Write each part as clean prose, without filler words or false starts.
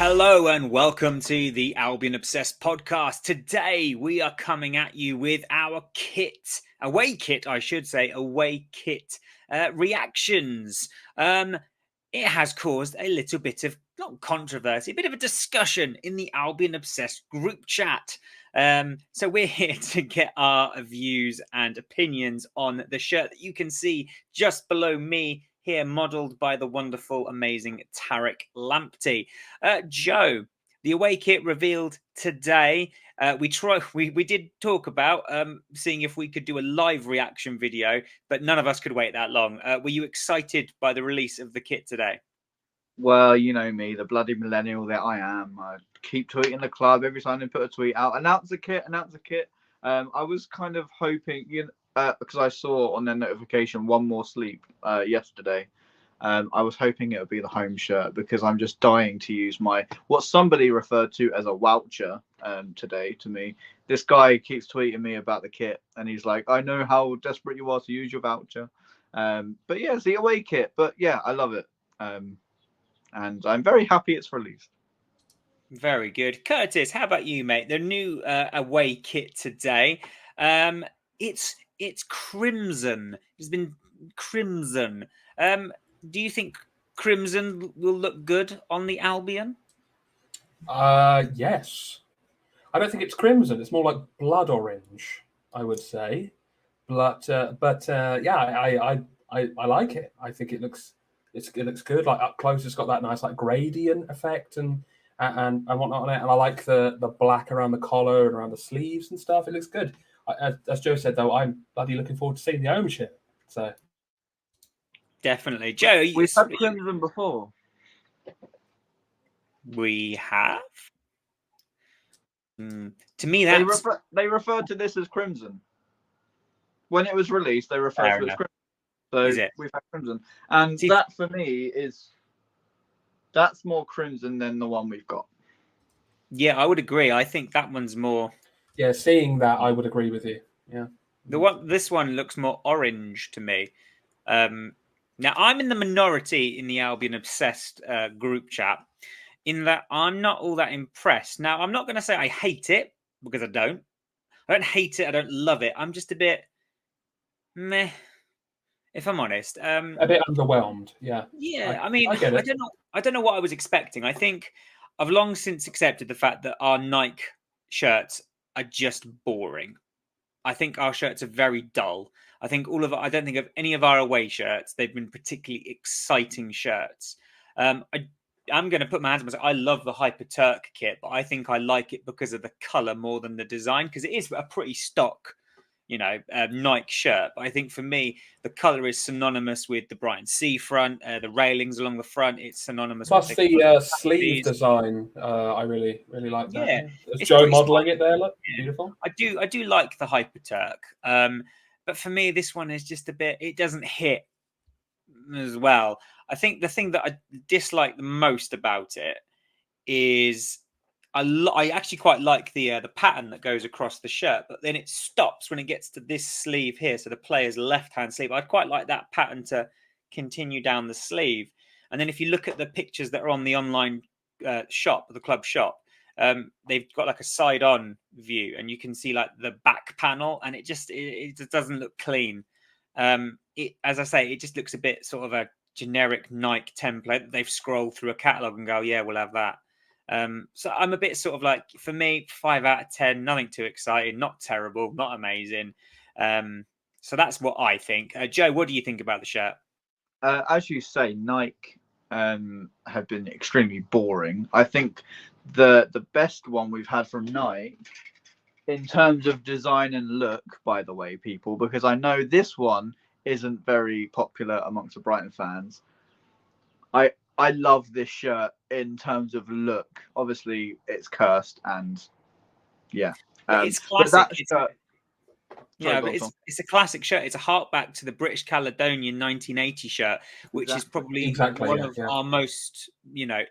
Hello and welcome to the Albion Obsessed podcast. Today we are coming at you with our away kit reactions. It has caused a little bit of, not controversy, a bit of a discussion in the Albion Obsessed group chat. So we're here to get our views and opinions on the shirt that you can see just below me here, modelled by the wonderful, amazing Tarek Lamptey. Joe, the away kit revealed today. We did talk about seeing if we could do a live reaction video, but none of us could wait that long. Were you excited by the release of the kit today? Well, you know me, the bloody millennial that I am. I keep tweeting the club every time they put a tweet out. Announce the kit. I was kind of hoping, because I saw on their notification one more sleep yesterday. I was hoping it would be the home shirt because I'm just dying to use what somebody referred to as a voucher today to me. This guy keeps tweeting me about the kit and he's like, I know how desperate you are to use your voucher. But yeah, it's the away kit. But yeah, I love it. And I'm very happy it's released. Very good. Kurtis, how about you, mate? The new away kit today. It's crimson. It's been crimson. Do you think crimson will look good on the Albion? Yes. I don't think it's crimson. It's more like blood orange, I would say. But yeah, I like it. I think it looks good. Like up close, it's got that nice like gradient effect and whatnot on it. And I like the black around the collar and around the sleeves and stuff. It looks good. As Joe said, though, I'm bloody looking forward to seeing the ownership. So definitely, Joe. We've had crimson before. We have. To me, that's they referred to this as crimson when it was released. They referred to it as crimson. So we've had crimson, and that for me that's more crimson than the one we've got. Yeah, I would agree. I think that one's more. Yeah, seeing that, I would agree with you. Yeah, this one looks more orange to me. Now I'm in the minority in the Albion Obsessed group chat, in that I'm not all that impressed. Now I'm not going to say I hate it because I don't. I don't hate it. I don't love it. I'm just a bit meh, if I'm honest. A bit underwhelmed. Yeah. Yeah. I mean, I don't know what I was expecting. I think I've long since accepted the fact that our Nike shirts are just boring. I think our shirts are very dull. I don't think of any of our away shirts. They've been particularly exciting shirts. I'm going to put my hands on myself. I love the Hyper Turk kit, but I think I like it because of the color more than the design, because it is a pretty stock, Nike shirt. But I think for me, the color is synonymous with the Brighton seafront, the railings along the front. It's synonymous. Plus the sleeve design. I really like that. Yeah, is Joe modeling it there? Look, beautiful. I do like the Hyper Turk. But for me, this one is just a bit. It doesn't hit as well. I think the thing that I dislike the most about it is I actually quite like the pattern that goes across the shirt, but then it stops when it gets to this sleeve here, so the player's left-hand sleeve. I'd quite like that pattern to continue down the sleeve. And then if you look at the pictures that are on the online shop, the club shop, they've got like a side-on view, and you can see like the back panel, and it just doesn't look clean. As I say, it just looks a bit sort of a generic Nike template that they've scrolled through a catalog and go, yeah, we'll have that. So I'm a bit sort of like, for me, 5 out of 10, nothing too exciting, not terrible, not amazing. So that's what I think. Joe, what do you think about the shirt? As you say, Nike have been extremely boring. I think the best one we've had from Nike in terms of design and look, by the way, people, because I know this one isn't very popular amongst the Brighton fans. I love this shirt in terms of look. Obviously, it's cursed, and yeah, it's classic. But it's a classic shirt. It's a harkback to the British Caledonian 1980 shirt, which is probably one of our most,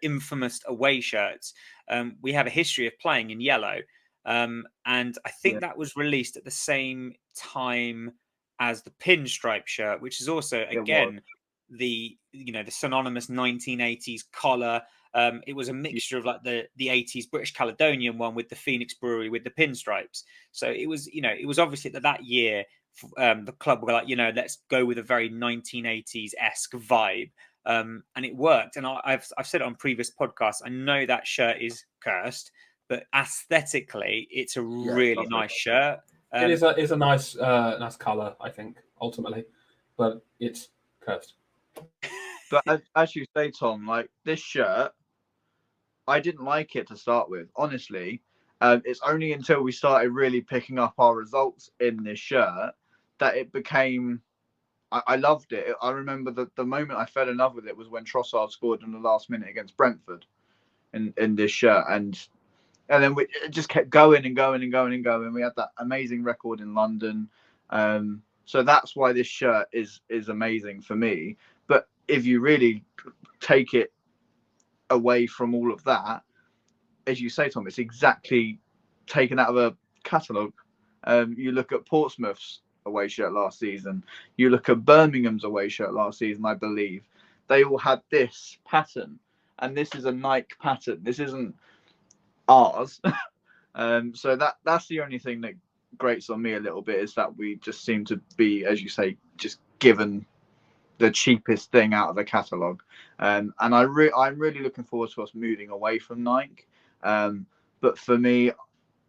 infamous away shirts. We have a history of playing in yellow, and I think that was released at the same time as the pinstripe shirt, which is also again the synonymous 1980s collar It was a mixture of like the 80s British Caledonian one with the Phoenix Brewery with the pinstripes. So it was, it was obviously that year the club were like, let's go with a very 1980s-esque vibe. And it worked. And I've said it on previous podcasts. I know that shirt is cursed, but aesthetically, it's a really nice shirt. It is a nice nice color, I think, ultimately, but it's cursed. But as you say, Tom, like this shirt, I didn't like it to start with. Honestly, it's only until we started really picking up our results in this shirt that it became. I loved it. I remember the moment I fell in love with it was when Trossard scored in the last minute against Brentford in this shirt, and then it just kept going and going and going and going. We had that amazing record in London, so that's why this shirt is amazing for me. But if you really take it away from all of that, as you say, Tom, it's exactly taken out of a catalogue. You look at Portsmouth's away shirt last season. You look at Birmingham's away shirt last season, I believe. They all had this pattern, and this is a Nike pattern. This isn't ours. So that's the only thing that grates on me a little bit, is that we just seem to be, as you say, just given the cheapest thing out of the catalogue. And I'm really looking forward to us moving away from Nike. But for me,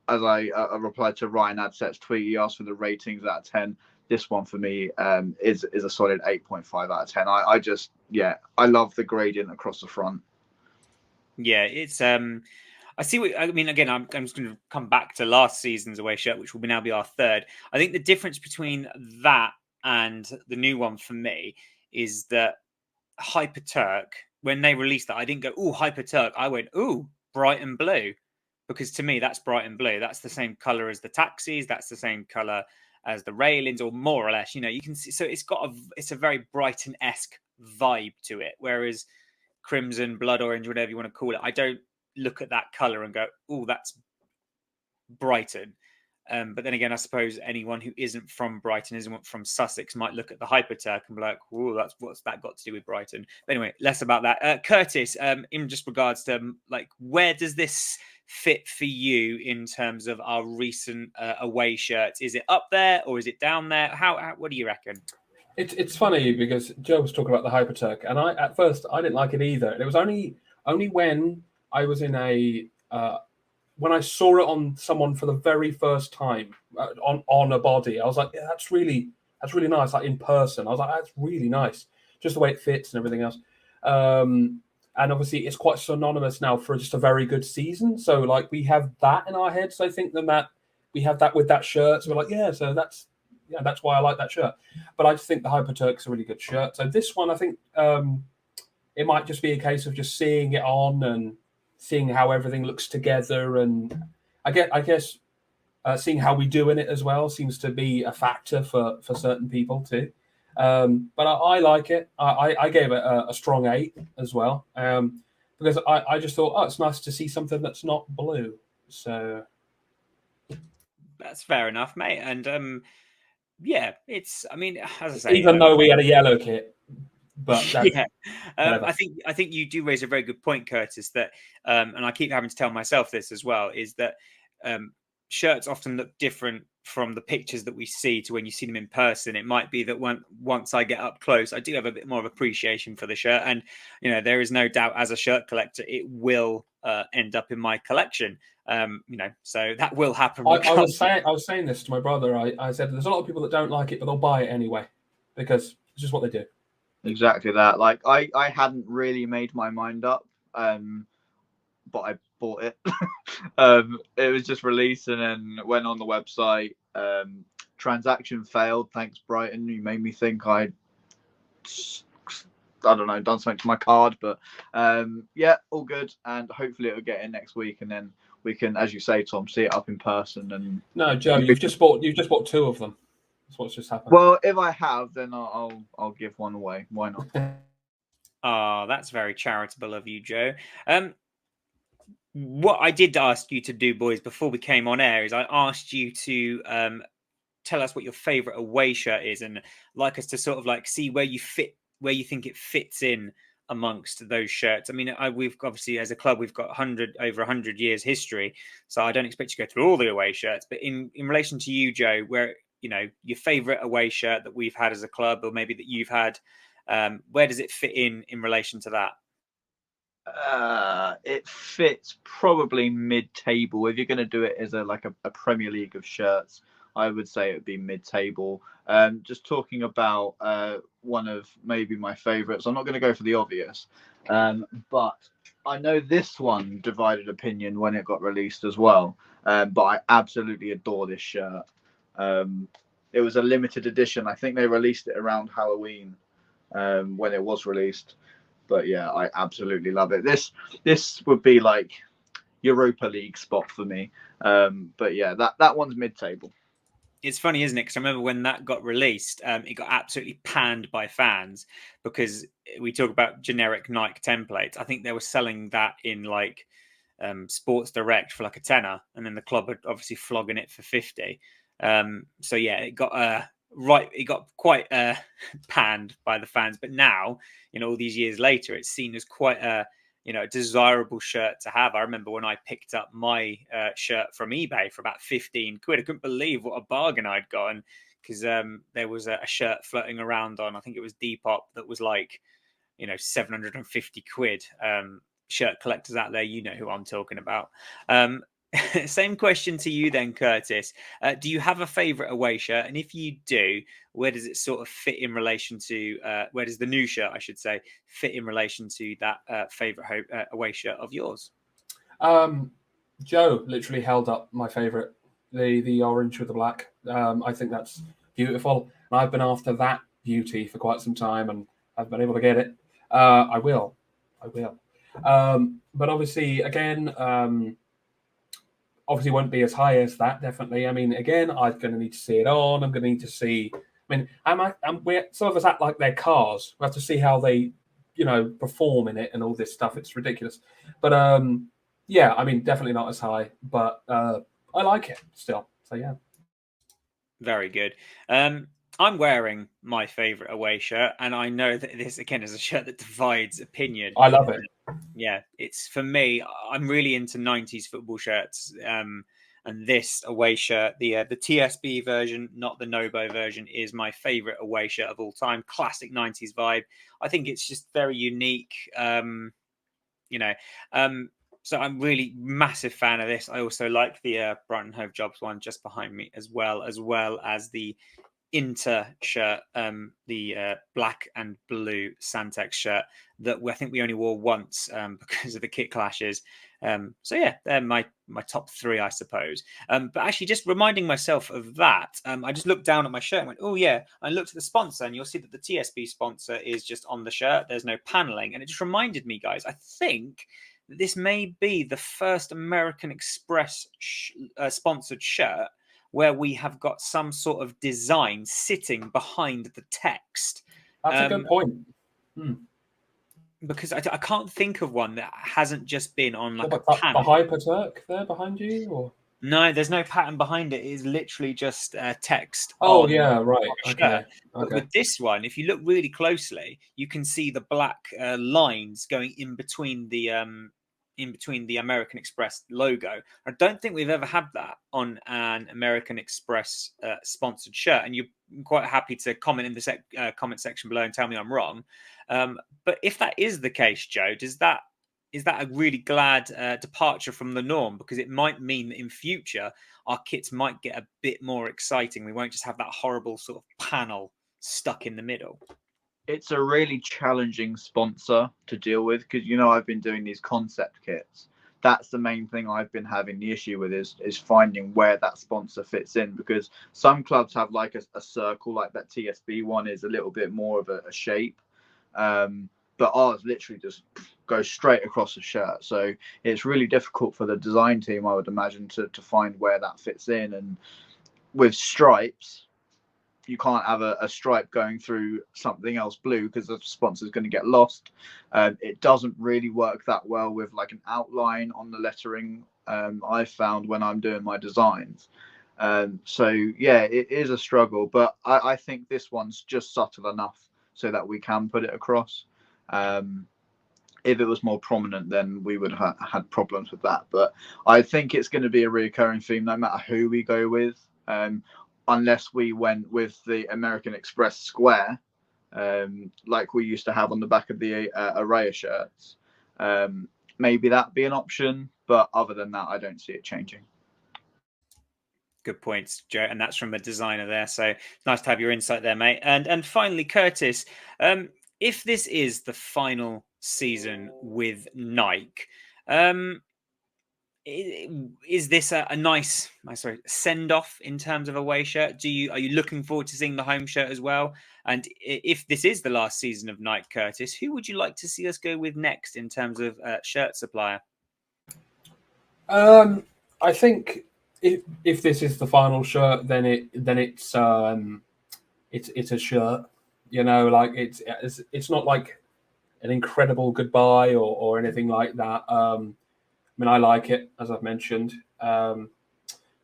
as I replied to Ryan Adset's tweet, he asked for the ratings out of 10. This one for me is a solid 8.5 out of 10. I love the gradient across the front. Yeah, it's I see what I mean. Again, I'm just going to come back to last season's away shirt, which will now be our third. I think the difference between that and the new one for me is that Hyper Turk, when they released that, I didn't go, "Ooh, Hyper Turk." I went, "Ooh, Brighton blue," because to me that's Brighton blue. That's the same color as the taxis. That's the same color as the railings, or more or less. You can see. So it's a very Brighton-esque vibe to it. Whereas crimson, blood orange, whatever you want to call it, I don't look at that color and go, "Oh, that's Brighton." But then again, I suppose anyone who isn't from Brighton, isn't from Sussex, might look at the Hyper Turk and be like, "Oh, what's that got to do with Brighton?" But anyway, less about that. Kurtis, in just regards to where does this fit for you in terms of our recent away shirts? Is it up there or is it down there? What do you reckon? It's funny because Joe was talking about the Hyper Turk, and at first I didn't like it either. It was only when I was in when I saw it on someone for the very first time on a body, I was like, yeah, that's really nice. Like in person, I was like, that's really nice, just the way it fits and everything else. And obviously, it's quite synonymous now for just a very good season. So we have that in our heads. I think that we have that with that shirt. So we're like, yeah, so that's why I like that shirt. But I just think the Hyper Turk's a really good shirt. So this one, I think it might just be a case of just seeing it on and seeing how everything looks together, and I guess seeing how we do in it as well seems to be a factor for certain people too. But I like it. I gave it a strong 8 as well, because I just thought, it's nice to see something that's not blue. So that's fair enough, mate. And yeah, it's. I mean, as I say, even though we had a yellow kit. But yeah, I think you do raise a very good point, Kurtis. That and I keep having to tell myself this as well, is that shirts often look different from the pictures that we see to when you see them in person. It might be that once I get up close, I do have a bit more of appreciation for the shirt, and there is no doubt, as a shirt collector, it will end up in my collection. So that will happen. I was saying this to my brother. I said there's a lot of people that don't like it, but they'll buy it anyway because it's just what they do. Exactly that. I hadn't really made my mind up, but I bought it. It was just released and then went on the website. Transaction failed. Thanks, Brighton. You made me think I don't know, done something to my card, but yeah, all good. And hopefully it'll get in next week, and then we can, as you say, Tom, see it up in person. And no, Joe, you've just bought 2 of them. That's what's just happened. Well, if I have, then I'll give one away. Why not? Oh, that's very charitable of you, Joe. What I did ask you to do, boys, before we came on air, is I asked you to tell us what your favourite away shirt is, and like us to sort of see where you think it fits in amongst those shirts. I mean, we've obviously, as a club, we've got over 100 years history, so I don't expect you to go through all the away shirts. But in relation to you, Joe, where your favourite away shirt that we've had as a club, or maybe that you've had, where does it fit in relation to that? It fits probably mid-table. If you're going to do it as a Premier League of shirts, I would say it would be mid-table. Just talking about one of maybe my favourites. I'm not going to go for the obvious, but I know this one divided opinion when it got released as well. But I absolutely adore this shirt. It was a limited edition. I think they released it around Halloween when it was released. But yeah, I absolutely love it. This would be like Europa League spot for me. But yeah, that one's mid-table. It's funny, isn't it? Because I remember when that got released, it got absolutely panned by fans because we talk about generic Nike templates. I think they were selling that in like Sports Direct for like a tenner, and then the club are obviously flogging it for 50. So yeah, it got quite panned by the fans. But now, all these years later, it's seen as quite a desirable shirt to have. I remember when I picked up my shirt from eBay for about 15 quid. I couldn't believe what a bargain I'd gotten, because there was a shirt floating around on, I think it was Depop, that was like 750 quid. Shirt collectors out there, you know who I'm talking about. Same question to you then, Kurtis. Do you have a favourite away shirt? And if you do, where does it sort of fit in relation to, where does the new shirt, I should say, fit in relation to that favourite away shirt of yours? Joe literally held up my favourite, the orange with the black. I think that's beautiful. And I've been after that beauty for quite some time, and I've been able to get it. I will. But obviously, again, obviously won't be as high as that, definitely. I mean, again, I'm going to need to see it on. I'm going to need to see. I mean, some of us act like they're cars. We have to see how they, perform in it and all this stuff. It's ridiculous. But yeah, I mean, definitely not as high, but I like it still. So yeah. Very good. I'm wearing my favourite away shirt, and I know that this, again, is a shirt that divides opinion. I love it. Yeah, it's, for me, I'm really into 90s football shirts. And this away shirt, the TSB version, not the Nobo version, is my favourite away shirt of all time. Classic 90s vibe. I think it's just very unique. So I'm really massive fan of this. I also like the Brighton Hove Jobs one just behind me as well as the Inter shirt, the black and blue Santex shirt that I think we only wore once because of the kit clashes. So yeah, they're my top three, I suppose. But actually, just reminding myself of that, I just looked down at my shirt and went, oh yeah, I looked at the sponsor, and you'll see that the TSB sponsor is just on the shirt. There's no paneling, and it just reminded me, guys, I think this may be the first American Express sponsored shirt where we have got some sort of design sitting behind the text. That's a good point. Because I can't think of one that hasn't just been on like a pattern. The Hyperturk there behind you? Or? No, there's no pattern behind it. It is literally just text. Oh, yeah, right. Okay. But with this one, if you look really closely, you can see the black lines going in between the American Express logo. I don't think we've ever had that on an American Express sponsored shirt. And you're quite happy to comment in the comment section below and tell me I'm wrong. But if that is the case, Joe, is that a really glad departure from the norm? Because it might mean that in future our kits might get a bit more exciting. We won't just have that horrible sort of panel stuck in the middle. It's a really challenging sponsor to deal with because I've been doing these concept kits. That's the main thing I've been having the issue with is finding where that sponsor fits in, because some clubs have like a circle, like that TSB one is a little bit more of a shape, but ours literally just goes straight across the shirt. So it's really difficult for the design team, I would imagine, to find where that fits in. And with stripes, you can't have a stripe going through something else blue because the sponsor is going to get lost. It doesn't really work that well with like an outline on the lettering. I've found when I'm doing my designs. So yeah, it is a struggle, but I think this one's just subtle enough so that we can put it across. if it was more prominent, then we would have had problems with that. But I think it's going to be a recurring theme, no matter who we go with, unless we went with the American Express square, like we used to have on the back of the Araya shirts. Maybe that'd be an option, but other than that, I don't see it changing. Good points, Joe, and that's from a designer there. So nice to have your insight there, mate. And finally, Kurtis, if this is the final season with Nike, is this a nice, send off in terms of away shirt? Are you looking forward to seeing the home shirt as well? And if this is the last season of Nike, Kurtis, who would you like to see us go with next in terms of shirt supplier? I think if this is the final shirt, then it's a shirt. You know, like it's not like an incredible goodbye or anything like that. I mean, I like it, as I've mentioned, but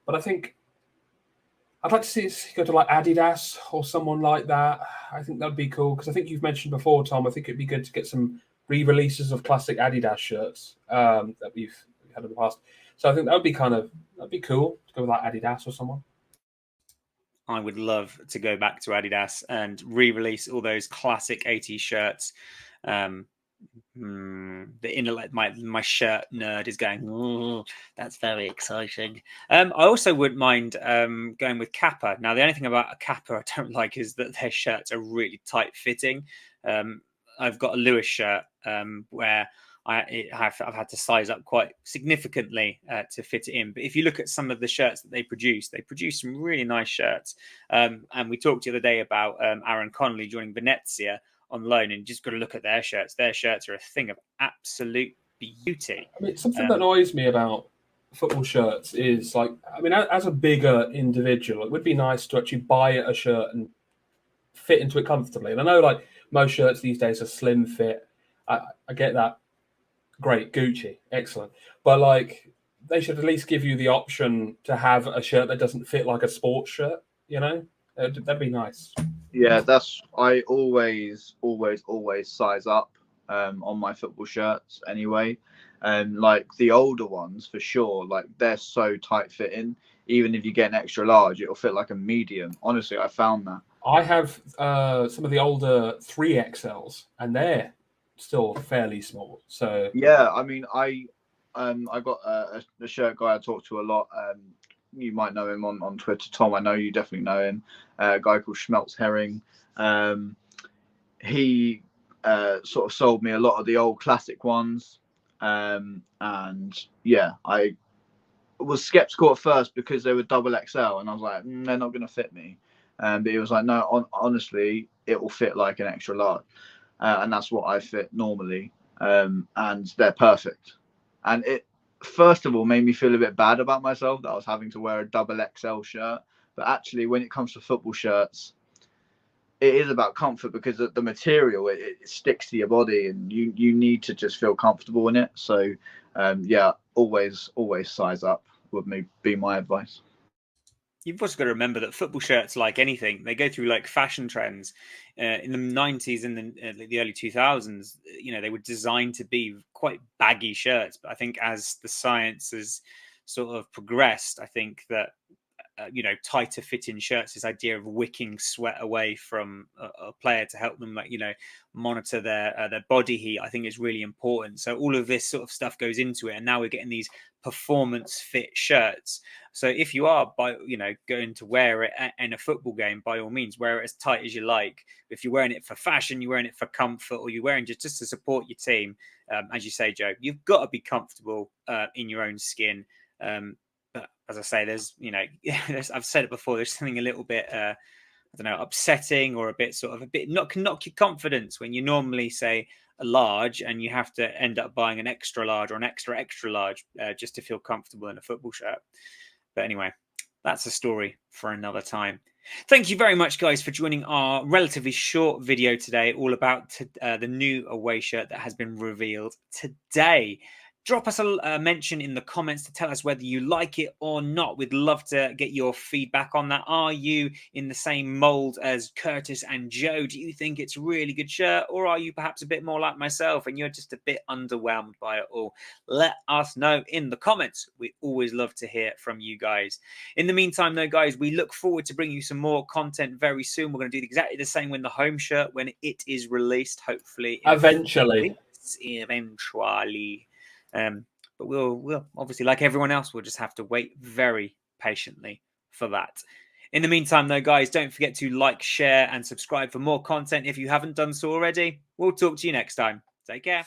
I think I'd like to see it go to like Adidas or someone like that. I think that'd be cool, because I think you've mentioned before, Tom, I think it'd be good to get some re-releases of classic Adidas shirts that we've had in the past. So I think that'd be cool to go with like Adidas or someone. I would love to go back to Adidas and re-release all those classic 80s shirts. The inner, like my shirt nerd is going, oh, that's very exciting. I also wouldn't mind going with Kappa. Now, the only thing about a Kappa I don't like is that their shirts are really tight fitting. I've got a Lewis shirt where I've had to size up quite significantly to fit it in. But if you look at some of the shirts that they produce some really nice shirts. And we talked the other day about Aaron Connolly joining Venezia on loan, and just got to look at their shirts. Their shirts are a thing of absolute beauty. I mean, something that annoys me about football shirts is, like, I mean, as a bigger individual, it would be nice to actually buy a shirt and fit into it comfortably. And I know, like, most shirts these days are slim fit. I get that. Great, Gucci, excellent. But, like, they should at least give you the option to have a shirt that doesn't fit like a sports shirt, you know? That'd be nice. Yeah, I always size up on my football shirts anyway. Like the older ones for sure, like they're so tight fitting. Even if you get an extra large, it'll fit like a medium. Honestly, I found that. I have some of the older 3XLs, and they're still fairly small. So yeah, I mean, I got a shirt guy I talk to a lot. You might know him on Twitter, Tom. I know you definitely know him. A guy called Schmelz Herring. He sort of sold me a lot of the old classic ones. And yeah, I was skeptical at first because they were double XL, and I was like, they're not going to fit me. But he was like, no, honestly, it will fit like an extra large. And that's what I fit normally. And they're perfect. And it, first of all, made me feel a bit bad about myself that I was having to wear a double XL shirt. But actually, when it comes to football shirts, it is about comfort, because the material, it sticks to your body, and you need to just feel comfortable in it. So yeah, always size up would be my advice. You've also got to remember that football shirts, like anything, they go through like fashion trends. In the 90s and the early 2000s, you know, they were designed to be quite baggy shirts. But I think as the science has sort of progressed, I think that you know, tighter fitting shirts, this idea of wicking sweat away from a player to help them, like, you know, monitor their body heat, I think is really important. So all of this sort of stuff goes into it, and now we're getting these performance fit shirts. So if you are, going to wear it in a football game, by all means, wear it as tight as you like. If you're wearing it for fashion, you're wearing it for comfort, or you're wearing just to support your team, as you say, Joe, you've got to be comfortable in your own skin. But as I say, there's, you know, I've said it before, there's something a little bit, upsetting, or a bit can knock your confidence when you normally say a large and you have to end up buying an extra large or an extra large just to feel comfortable in a football shirt. But anyway, that's a story for another time. Thank you very much, guys, for joining our relatively short video today, all about the new away shirt that has been revealed today. Drop us a mention in the comments to tell us whether you like it or not. We'd love to get your feedback on that. Are you in the same mold as Kurtis and Joe? Do you think it's a really good shirt? Or are you perhaps a bit more like myself and you're just a bit underwhelmed by it all? Let us know in the comments. We always love to hear from you guys. In the meantime, though, guys, we look forward to bringing you some more content very soon. We're going to do exactly the same with the home shirt when it is released, hopefully. Eventually. Eventually. But we'll obviously, like everyone else, we'll just have to wait very patiently for that. In the meantime, though, guys, don't forget to like, share, and subscribe for more content if you haven't done so already. We'll talk to you next time. Take care.